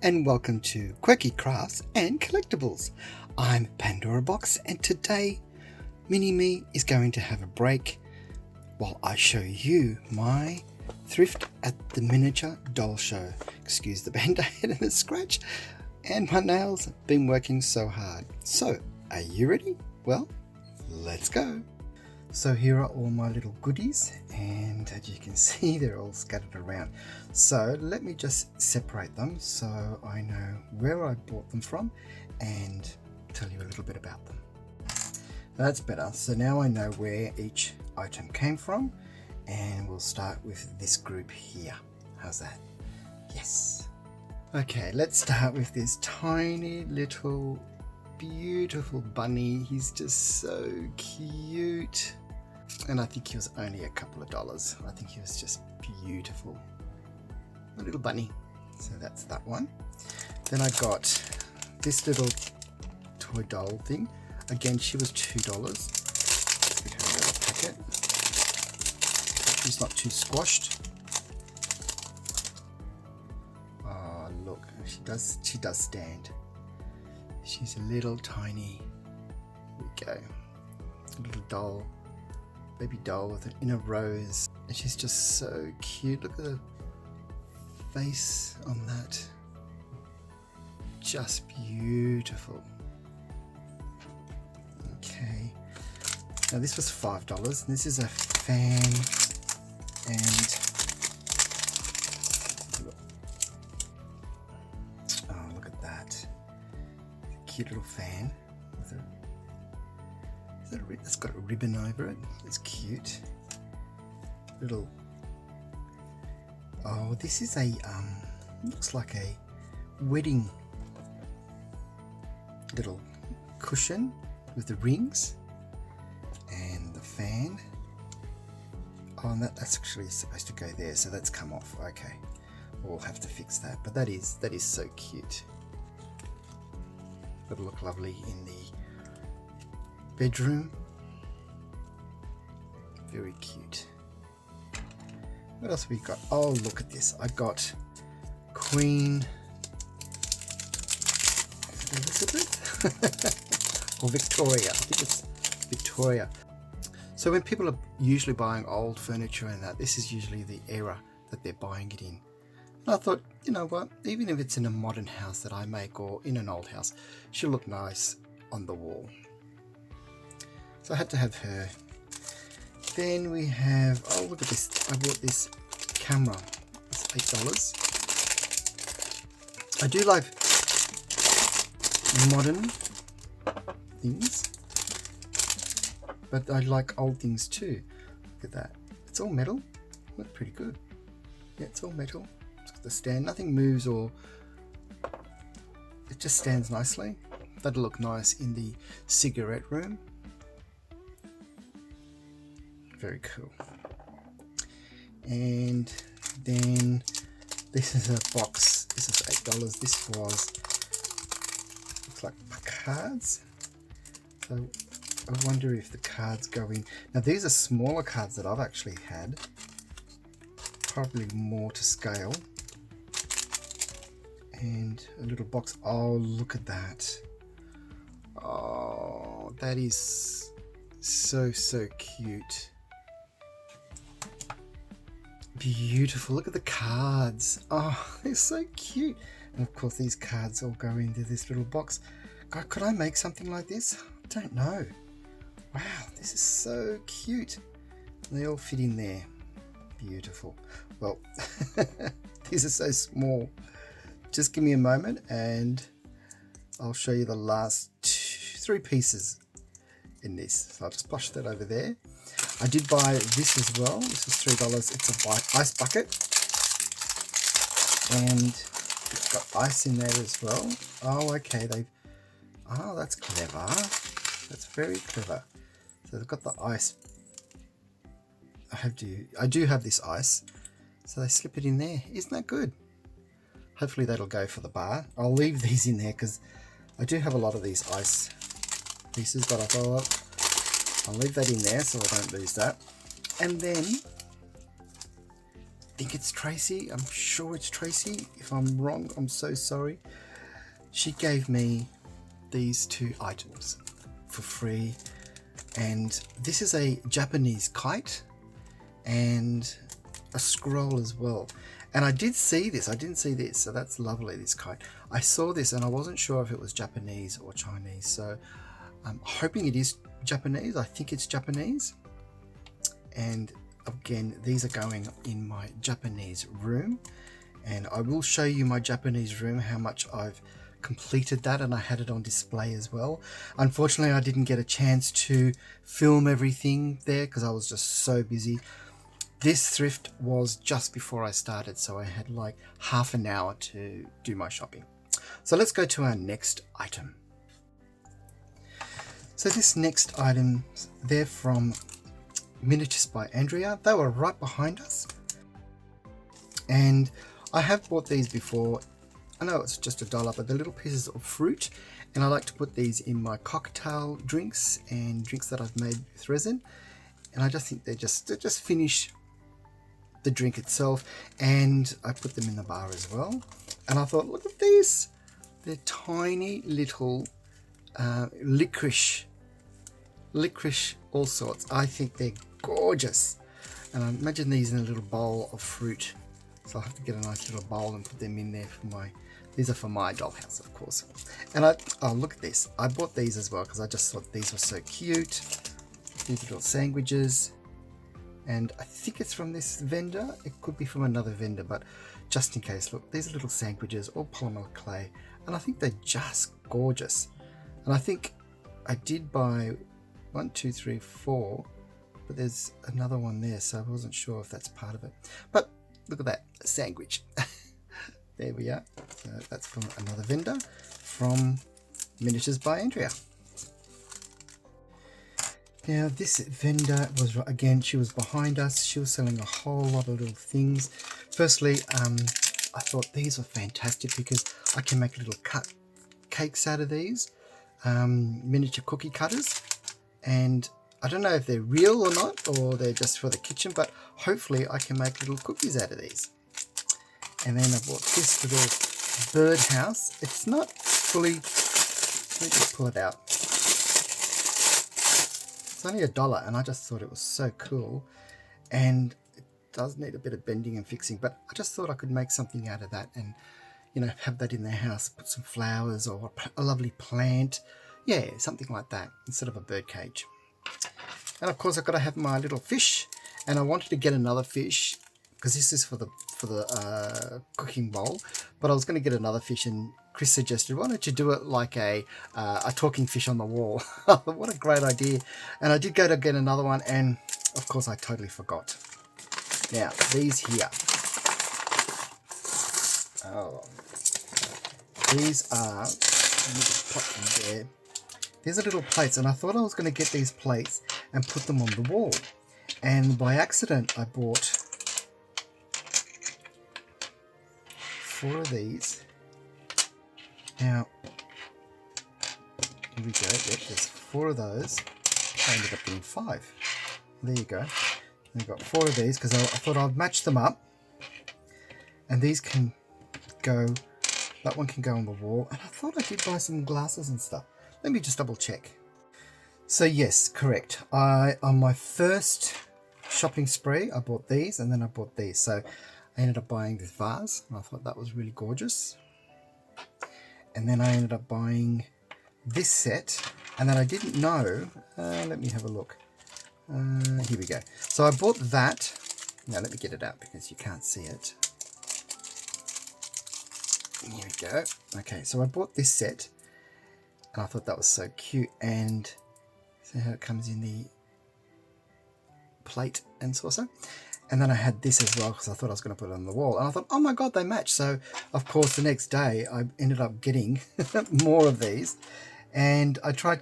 and welcome to Quirky Crafts and Collectibles. I'm Pandora Box, and today Mini-Me is going to have a break while I show you my thrift at the Miniture doll show. Excuse the band-aid and the scratch, and my nails have been working so hard. So, are you ready? Well, let's go. So here are all my little goodies, and as you can see, they're all scattered around. So let me just separate them so I know where I bought them from and tell you a little bit about them. That's better. So now I know where each item came from, and we'll start with this group here. How's that? Yes. Okay, let's start with this tiny little beautiful bunny. He's just so cute, and I think he was only a couple of dollars. I think he was just beautiful, a little bunny. So that's that one. Then I got this little toy doll thing. Again, she was $2. Let's get her out of the packet. She's not too squashed. Oh look, she does stand. She's a little tiny, here we go, a little doll, baby doll with an inner rose, and she's just so cute. Look at the face on that, just beautiful. Okay, now this was $5. This is a fan, and oh, look at that. Cute little fan with it's got a ribbon over it. It's cute. Little. Oh, this is a looks like a wedding little cushion with the rings and the fan. Oh, and that's actually supposed to go there, so that's come off. Okay, we'll have to fix that. But that is so cute. It'll look lovely in the bedroom. Very cute. What else have we got? Oh, look at this. I got Queen Elizabeth or Victoria. I think it's Victoria. So when people are usually buying old furniture and that, this is usually the era that they're buying it in. I thought, you know what, even if it's in a modern house that I make or in an old house, she'll look nice on the wall. So I had to have her. Then we have, oh look at this, I bought this camera. It's $8. I do like modern things, but I like old things too. Look at that. It's all metal. Looks pretty good. Yeah, it's all metal. The stand, nothing moves, or it just stands nicely. That'll look nice in the cigarette room. Very cool. And then this is a box. This is $8. This was, looks like cards. So I wonder if the cards go in. Now these are smaller cards that I've actually had, probably more to scale. And a little box. Oh, look at that. Oh, that is so cute. Beautiful. Look at the cards. Oh, they're so cute. And of course these cards all go into this little box. God, could I make something like this? I don't know. Wow, this is so cute. They all fit in there. Beautiful. Well, these are so small. Just give me a moment and I'll show you the last 3 pieces in this. So I'll just push that over there. I did buy this as well. This was $3. It's a ice bucket, and it's got ice in there as well. Oh, okay. Oh, that's clever. That's very clever. So they've got the ice. I do have this ice, so they slip it in there. Isn't that good? Hopefully that'll go for the bar. I'll leave these in there because I do have a lot of these ice pieces, but I thought I'll leave that in there so I don't lose that. And then think it's Tracy. I'm sure it's Tracy. If I'm wrong, I'm so sorry. She gave me these 2 items for free, and this is a Japanese kite and a scroll as well. And I did see this, I didn't see this, so that's lovely, this kite. I saw this and I wasn't sure if it was Japanese or Chinese, so I'm hoping it is Japanese. I think it's Japanese. And again, these are going in my Japanese room, and I will show you my Japanese room, how much I've completed that, and I had it on display as well. Unfortunately, I didn't get a chance to film everything there because I was just so busy. This thrift was just before I started, so I had like half an hour to do my shopping. So let's go to our next item. So this next item, they're from Miniatures by Andrea. They were right behind us, and I have bought these before. I know it's just $1, but they're little pieces of fruit, and I like to put these in my cocktail drinks and drinks that I've made with resin, and I just think they just finish the drink itself. And I put them in the bar as well, and I thought, look at these, they're tiny little licorice all sorts. I think they're gorgeous, and I imagine these in a little bowl of fruit, so I'll have to get a nice little bowl and put them in there for my, these are for my dollhouse, of course. And oh, look at this, I bought these as well because I just thought these were so cute. These little sandwiches, and I think it's from this vendor, it could be from another vendor, but just in case, look, these are little sandwiches, all polymer clay, and I think they're just gorgeous. And I think I did buy 1, 2, 3, 4, but there's another one there, so I wasn't sure if that's part of it. But look at that, a sandwich. There we are. So that's from another vendor, from Miniatures by Andrea. Now this vendor was, again, she was behind us. She was selling a whole lot of little things. Firstly, I thought these were fantastic because I can make little cut cakes out of these. Miniature cookie cutters, and I don't know if they're real or not, or they're just for the kitchen, but hopefully I can make little cookies out of these. And then I bought this little birdhouse. It's not fully, let me just pull it out. It's only $1, and I just thought it was so cool, and it does need a bit of bending and fixing, but I just thought I could make something out of that and, you know, have that in their house, put some flowers or a lovely plant, yeah, something like that, instead of a bird cage. And of course I've got to have my little fish, and I wanted to get another fish because this is for the cooking bowl, but I was going to get another fish, and Chris suggested, why don't you do it like a talking fish on the wall. What a great idea. And I did go to get another one, and of course I totally forgot. Now these here, oh, these are, let me just pop them there. These are little plates, and I thought I was going to get these plates and put them on the wall, and by accident I bought 4 of these. Now here we go, yep, there's 4 of those. I ended up getting 5. There you go. I've got 4 of these because I thought I'd match them up, and these can go, that one can go on the wall, and I thought I did buy some glasses and stuff. Let me just double check. So yes, correct. On my first shopping spree, I bought these, and then I bought these. So I ended up buying this vase, and I thought that was really gorgeous. And then I ended up buying this set, and then I didn't know, let me have a look. Here we go. So I bought that. Now let me get it out because you can't see it. Here we go. Okay, so I bought this set, and I thought that was so cute, and see how it comes in the plate and saucer. And then I had this as well because I thought I was going to put it on the wall, and I thought, oh my god, they match. So of course the next day I ended up getting more of these, and I tried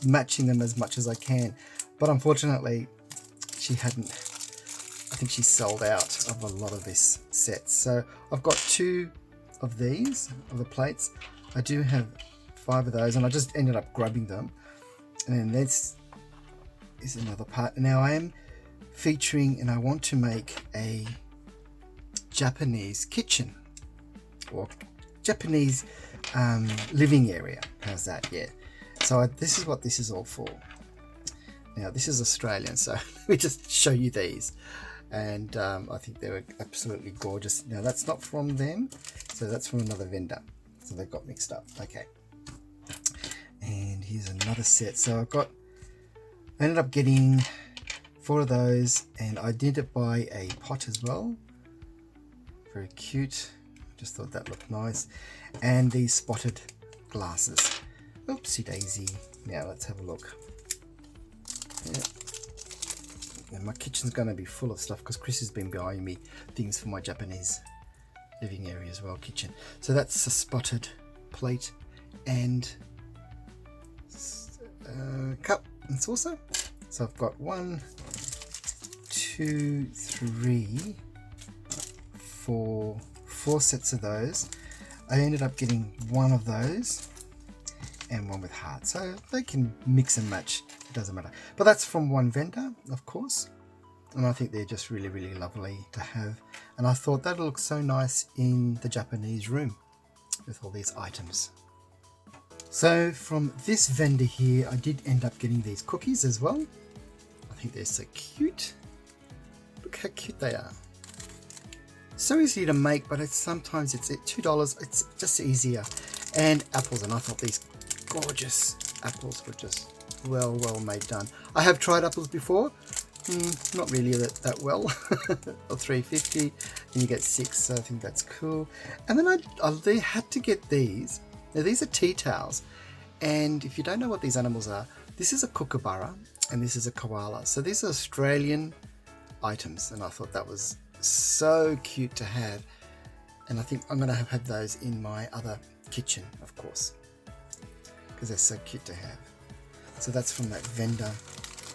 matching them as much as I can, but unfortunately she hadn't, I think she sold out of a lot of this set. So I've got 2 of these, of the plates. I do have 5 of those, and I just ended up grabbing them. And then this is another part. Now I am featuring, and I want to make a Japanese kitchen or Japanese living area. How's that? Yeah. So this is what this is all for. Now this is Australian, so let me just show you these. And I think they were absolutely gorgeous. Now that's not from them, so that's from another vendor. So they got mixed up. Okay. And here's another set. So I ended up getting 4 of those, and I did buy a pot as well. Very cute. Just thought that looked nice. And these spotted glasses. Oopsie daisy. Now let's have a look. Yeah. And my kitchen's going to be full of stuff because Chris has been buying me things for my Japanese living area as well, kitchen. So that's a spotted plate and cup and saucer. So I've got 1, 2, 3, 4 sets of those. I ended up getting 1 of those and 1 with heart, so they can mix and match, it doesn't matter. But that's from one vendor, of course, and I think they're just really, really lovely to have. And I thought that'll look so nice in the Japanese room with all these items. So from this vendor here, I did end up getting these cookies as well. I think they're so cute. Look how cute they are. So easy to make, but sometimes it's at $2. It's just easier. And apples, and I thought these gorgeous apples were just well made done. I have tried apples before. Not really that well. Or $3.50, and you get 6, so I think that's cool. And then I had to get these. Now these are tea towels, and if you don't know what these animals are, this is a kookaburra and this is a koala. So these are Australian items, and I thought that was so cute to have. And I think I'm going to have those in my other kitchen, of course, because they're so cute to have. So that's from that vendor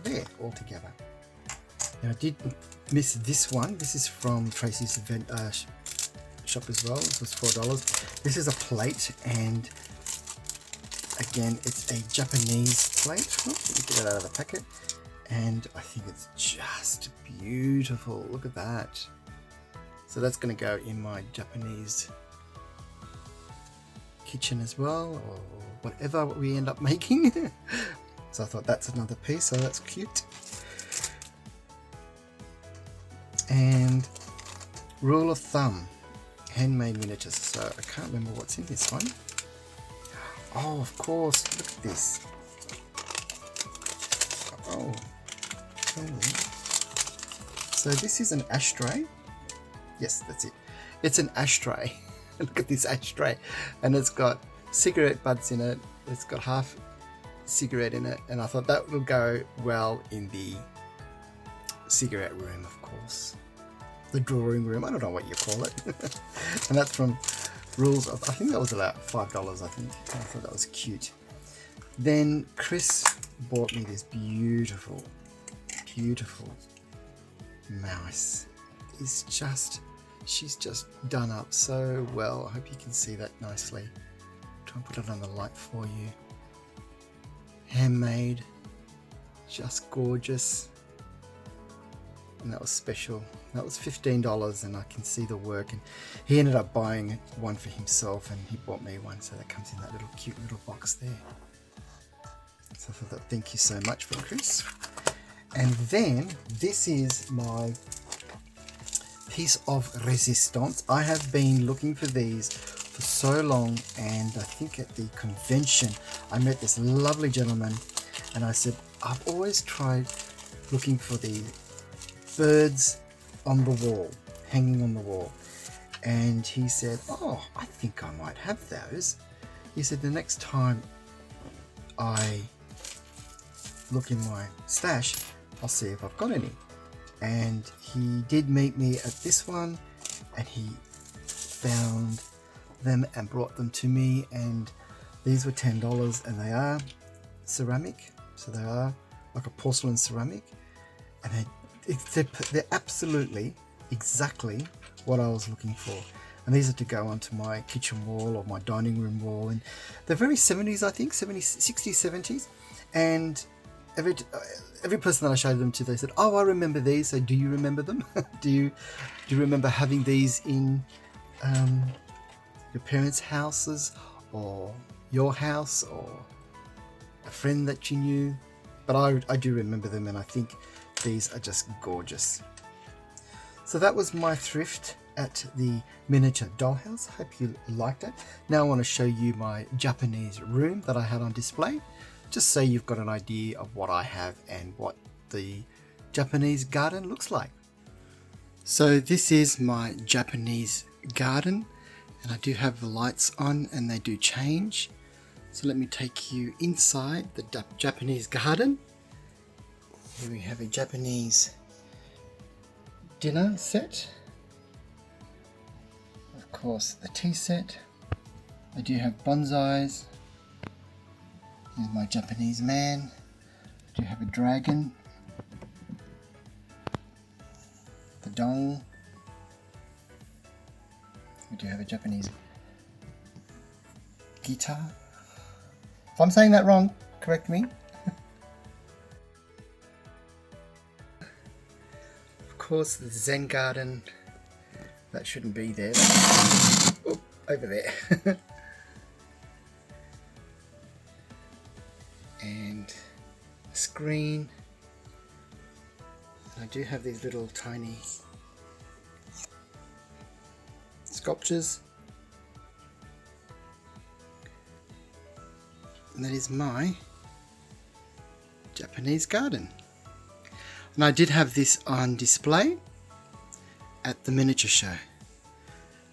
there altogether. Now I did miss this one. This is from Tracy's event shop as well. This was $4. This is a plate, and again it's a Japanese plate. Let me get it out of the packet, and I think it's just beautiful. Look at that. So that's going to go in my Japanese kitchen as well, or whatever we end up making. So I thought that's another piece, so that's cute. And rule of thumb, handmade miniatures. So I can't remember what's in this one. Oh, of course, look at this. Oh, so this is an ashtray. Yes, that's it. It's an ashtray. Look at this ashtray, and it's got cigarette butts in it. It's got half cigarette in it, and I thought that would go well in the cigarette room, of course. The drawing room, I don't know what you call it. And that's from Rules of, I think that was about $5, I think. I thought that was cute. Then Chris bought me this beautiful mouse. It's just, she's just done up so well. I hope you can see that nicely. Try and put it on the light for you. Handmade, just gorgeous. And that was special. That was $15, and I can see the work. And he ended up buying one for himself, and he bought me one, so that comes in that little cute little box there. So I thought that, thank you so much for Chris. And then this is my piece of resistance. I have been looking for these for so long, and I think at the convention I met this lovely gentleman, and I said, I've always tried looking for the birds on the wall, hanging on the wall. And he said, oh, I think I might have those. He said, the next time I look in my stash, I'll see if I've got any. And he did meet me at this one, and he found them and brought them to me, and these were $10, and they are ceramic, so they are like a porcelain ceramic, and they're absolutely exactly what I was looking for. And these are to go onto my kitchen wall or my dining room wall, and they're very 70s, I think, 60s, 70s, and every person that I showed them to, they said, "Oh, I remember these." So, do you remember them? do you remember having these in your parents' houses, or your house, or a friend that you knew? But I do remember them, and I think these are just gorgeous. So that was my thrift at the Miniture Dollhouse. Hope you liked it. Now I want to show you my Japanese room that I had on display, just so you've got an idea of what I have and what the Japanese garden looks like. So this is my Japanese garden, and I do have the lights on and they do change. So let me take you inside the Japanese garden. Here we have a Japanese dinner set. Of course, the tea set. I do have bonsais. Here's my Japanese man. I do have a dragon. The dong. We do have a Japanese guitar. If I'm saying that wrong, correct me. Of course, the Zen garden. That shouldn't be there. Oh, over there. And a screen. And I do have these little tiny sculptures. And that is my Japanese garden. And I did have this on display at the miniature show.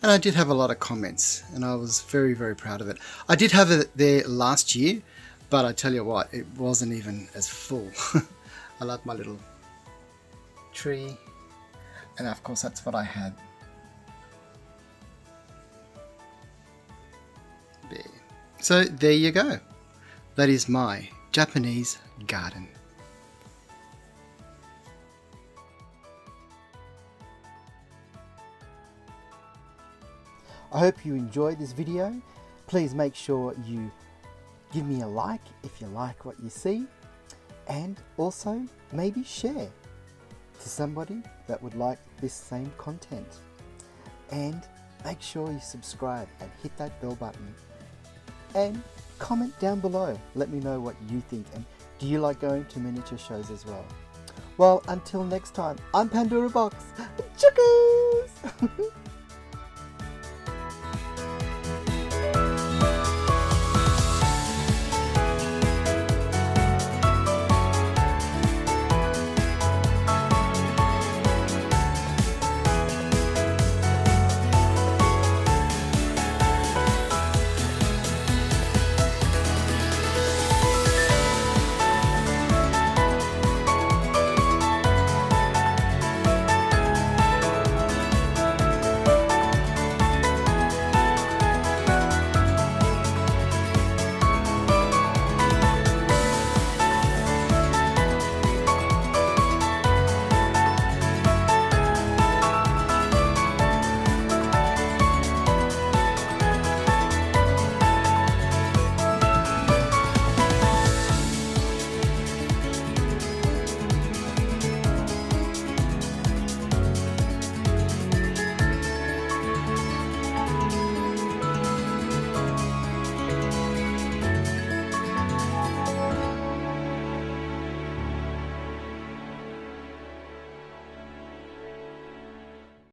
And I did have a lot of comments, and I was very, very proud of it. I did have it there last year, but I tell you what, it wasn't even as full. I like my little tree, and of course that's what I had there. So there you go. That is my Japanese garden. I hope you enjoyed this video. Please make sure you give me a like if you like what you see, and also maybe share to somebody that would like this same content. And make sure you subscribe and hit that bell button, and comment down below. Let me know what you think, and do you like going to miniature shows as well? Well, until next time, I'm Pandora Box. Chickers!